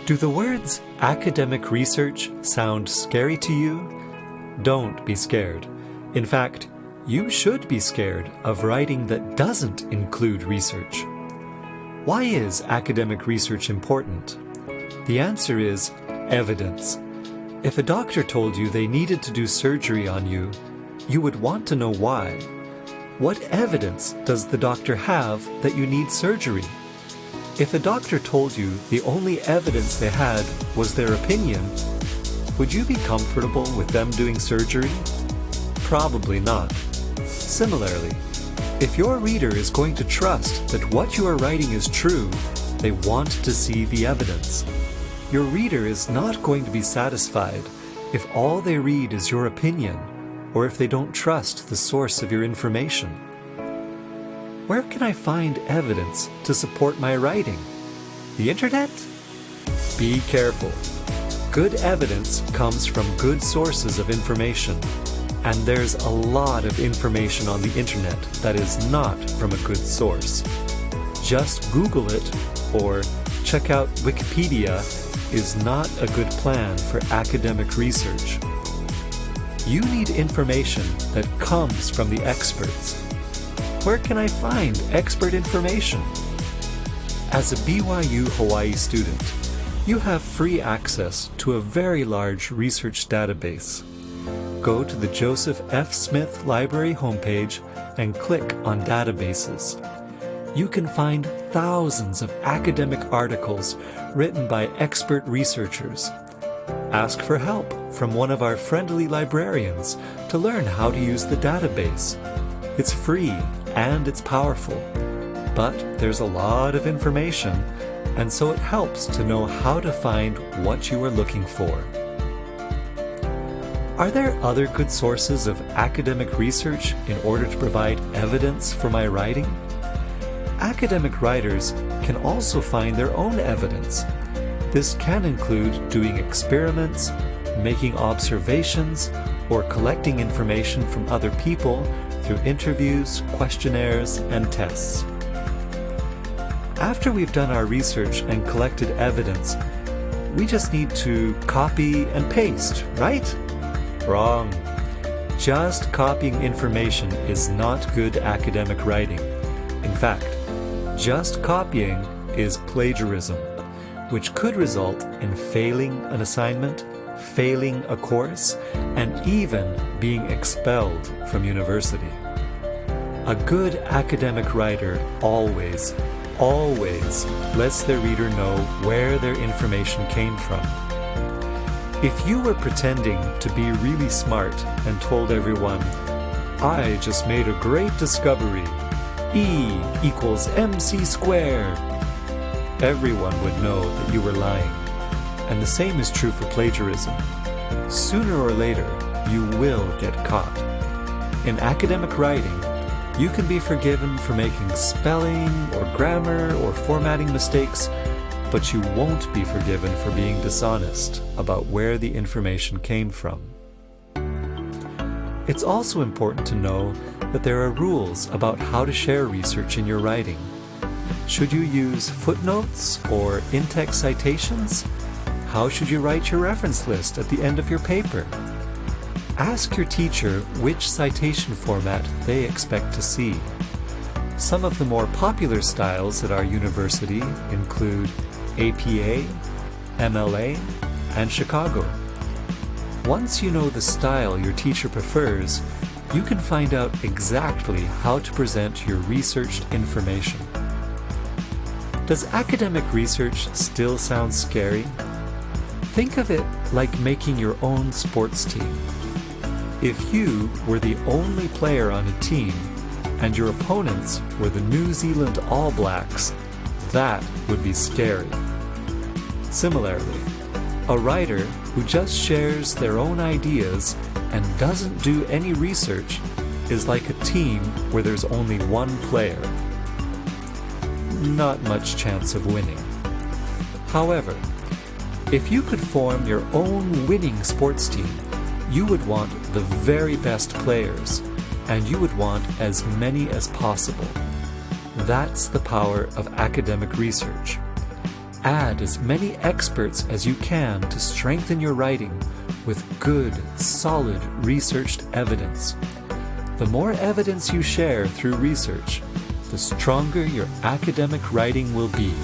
Do the words academic research sound scary to you? Don't be scared. In fact, you should be scared of writing that doesn't include research. Why is academic research important? The answer is evidence. If a doctor told you they needed to do surgery on you, you would want to know why. What evidence does the doctor have that you need surgery? If a doctor told you the only evidence they had was their opinion, would you be comfortable with them doing surgery? Probably not. Similarly, if your reader is going to trust that what you are writing is true, they want to see the evidence. Your reader is not going to be satisfied if all they read is your opinion, or if they don't trust the source of your information. Where can I find evidence to support my writing? The internet? Be careful. Good evidence comes from good sources of information, and there's a lot of information on the internet that is not from a good source. Just Google it or check out Wikipedia is not a good plan for academic research. You need information that comes from the experts. Where can I find expert information? As a BYU Hawaii student, you have free access to a very large research database. Go to the Joseph F. Smith Library homepage and click on Databases. You can find thousands of academic articles written by expert researchers. Ask for help from one of our friendly librarians to learn how to use the database. It's free and it's powerful, but there's a lot of information, and so it helps to know how to find what you are looking for. Are there other good sources of academic research in order to provide evidence for my writing? Academic writers can also find their own evidence. This can include doing experiments, making observations, or collecting information from other people through interviews, questionnaires, and tests. After we've done our research and collected evidence, we just need to copy and paste, right? Wrong. Just copying information is not good academic writing. In fact, just copying is plagiarism, which could result in failing an assignment, failing a course, and even being expelled from university. A good academic writer always lets their reader know where their information came from. If you were pretending to be really smart and told everyone, "I just made a great discovery, E equals MC squared," everyone would know that you were lying. And the same is true for plagiarism. Sooner or later, you will get caught. In academic writing, you can be forgiven for making spelling or grammar or formatting mistakes, but you won't be forgiven for being dishonest about where the information came from. It's also important to know that there are rules about how to share research in your writing. Should you use footnotes or in-text citations? How should you write your reference list at the end of your paper? Ask your teacher which citation format they expect to see. Some of the more popular styles at our university include APA, MLA, and Chicago. Once you know the style your teacher prefers, you can find out exactly how to present your researched information. Does academic research still sound scary? Think of it like making your own sports team. If you were the only player on a team and your opponents were the New Zealand All Blacks, that would be scary. Similarly, a writer who just shares their own ideas and doesn't do any research is like a team where there's only one player. Not much chance of winning. However, if you could form your own winning sports team, you would want the very best players, and you would want as many as possible. That's the power of academic research. Add as many experts as you can to strengthen your writing with good, solid, researched evidence. The more evidence you share through research, the stronger your academic writing will be.